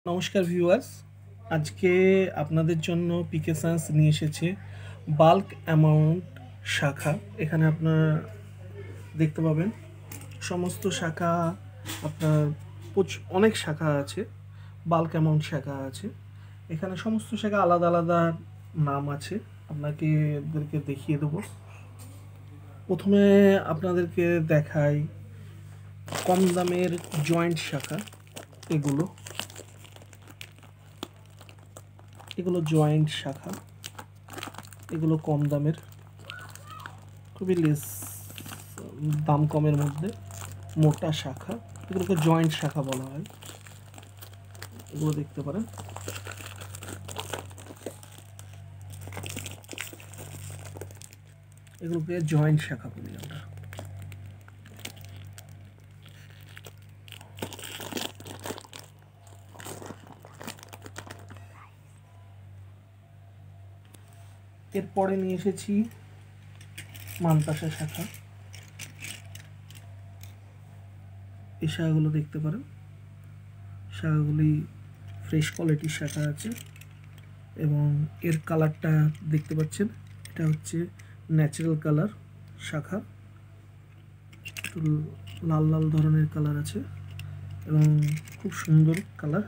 নমস্কার ভিউয়ার্স, আজকে আপনাদের জন্য পিকে সায়েন্স নিয়ে এসেছে বাল্ক অ্যামাউন্ট শাখা। এখানে আপনারা দেখতে পাবেন সমস্ত শাখা। আপনার অনেক শাখা আছে, বাল্ক অ্যামাউন্ট শাখা আছে। এখানে সমস্ত শাখা আলাদা আলাদা নাম আছে, আপনাদেরকে দেখিয়ে দেবো। প্রথমে আপনাদেরকে দেখাই কম দামের জয়েন্ট শাখা। এগুলো জয়েন্ট শাখা, এগুলো কম দামের, খুবই লেস দাম কমের মধ্যে মোটা শাখা। এগুলোকে জয়েন্ট শাখা বলা হয়। এগুলো দেখতে পারেন। এগুলোকে জয়েন্ট শাখা বলি আমরা। এরপরে নিয়ে এসেছি মান্তাসা শাখা। এই শাখাগুলো দেখতে পারেন। শাখাগুলি ফ্রেশ কোয়ালিটির শাখা আছে এবং এর কালারটা দেখতে পাচ্ছেন, এটা হচ্ছে ন্যাচারাল কালার শাখা। একটু লাল লাল ধরনের কালার আছে এবং খুব সুন্দর কালার।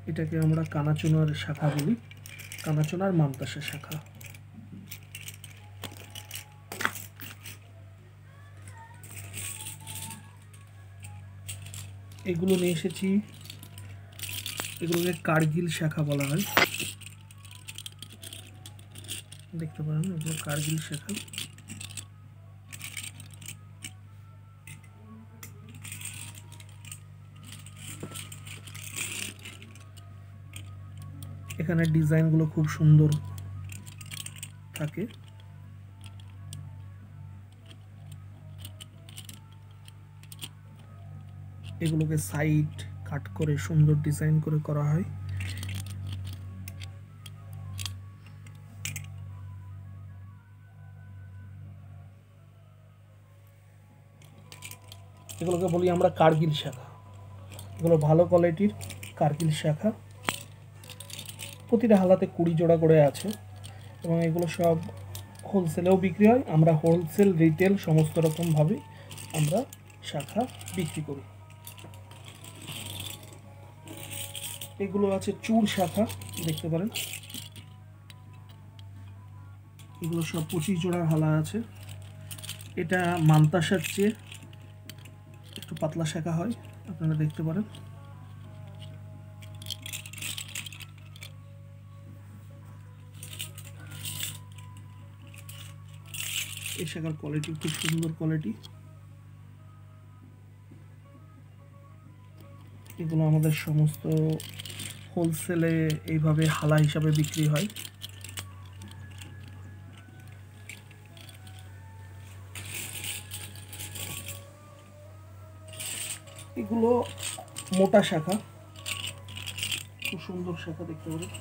এটাকে আমরা কানাচুনার শাখা বলি, কানাচুনার মান্তাসা শাখা। এগুলো নিয়ে এসেছি, এগুলোকে কার্গিল শাখা বলা হয়। দেখতে পারেন, এগুলো কার্গিল শাখা। এখানে ডিজাইনগুলো খুব সুন্দর থাকে। এগুলোকে সাইড কাট করে সুন্দর ডিজাইন করে করা হয়। এগুলোকে বলি আমরা কার্গিল শাখা। এগুলো ভালো কোয়ালিটির কার্গিল শাখা। প্রতিটা হালাতে 20 জোড়া করে আছে এবং এগুলো সব হোলসেলেও বিক্রি হয়। আমরা হোলসেল রিটেল সমস্ত রকমভাবে আমরা শাখা বিক্রি করি। এগুলো আছে চূড় শাখা, দেখতে পারেন। এগুলো সব 25 জোড়ার হালা আছে। এটা মান্তাসার চেয়ে একটু পাতলা শাখা হয়, আপনারা দেখতে পারেন। এই শাখার কোয়ালিটি খুব সুন্দর কোয়ালিটি। এগুলো আমাদের সমস্ত হোলসেলে এইভাবে হালা হিসাবে বিক্রি হয়। এগুলো মোটা শাখা, খুব সুন্দর শাখা, দেখতে পারেন।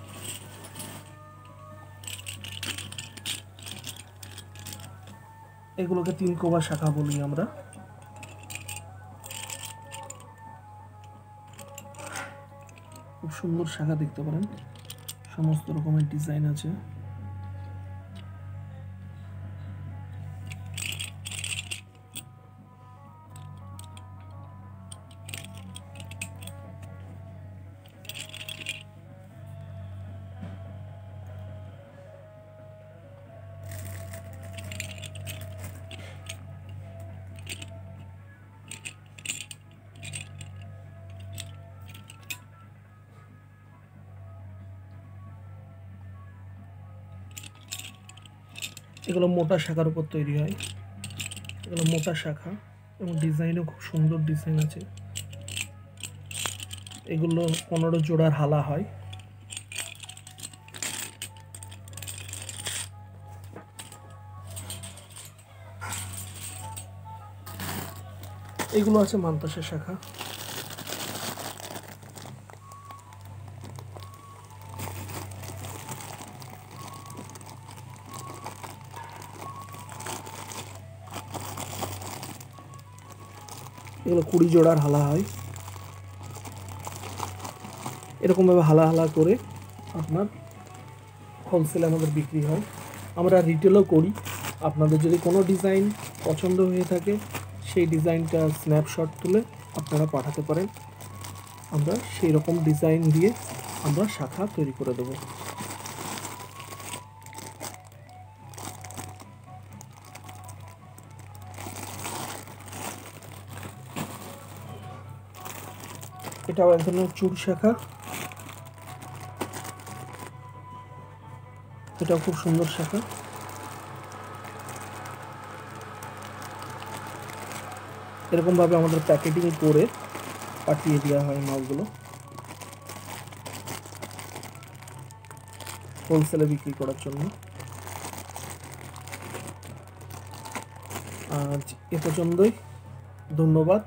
এগুলোকে 3 কোবা শাখা বলি আমরা। খুব সুন্দর শাখা, দেখতে পারেন। সমস্ত রকমের ডিজাইন আছে। এগুলো মোটা শাখার উপর তৈরি হয়। এগুলো মোটা শাখা এবং ডিজাইনও খুব সুন্দর ডিজাইন আছে। এগুলো 15 জোড়ার হালা হয়। এগুলো আছে মান্তাসা শাখা। এগুলো 20 জোড়ার হালা হয়। এরকমভাবে হালা হালা করে আপনার হোলসেলে আমাদের বিক্রি হয়। আমরা রিটেলও করি। আপনাদের যদি কোনো ডিজাইন পছন্দ হয়ে থাকে সেই ডিজাইনটা স্ন্যাপশট তুলে আপনারা পাঠাতে পারেন। আমরা সেই রকম ডিজাইন দিয়ে আমরা শাখা তৈরি করে দেব। এটাও এক ধরনের চুর শাখা, এটাও খুব সুন্দর শাখা। এরকমভাবে আমাদের প্যাকেটিং করে পাঠিয়ে দেওয়া হয় মালগুলো হোলসেলে বিক্রি করার জন্য। আজ এ পর্যন্তই, ধন্যবাদ।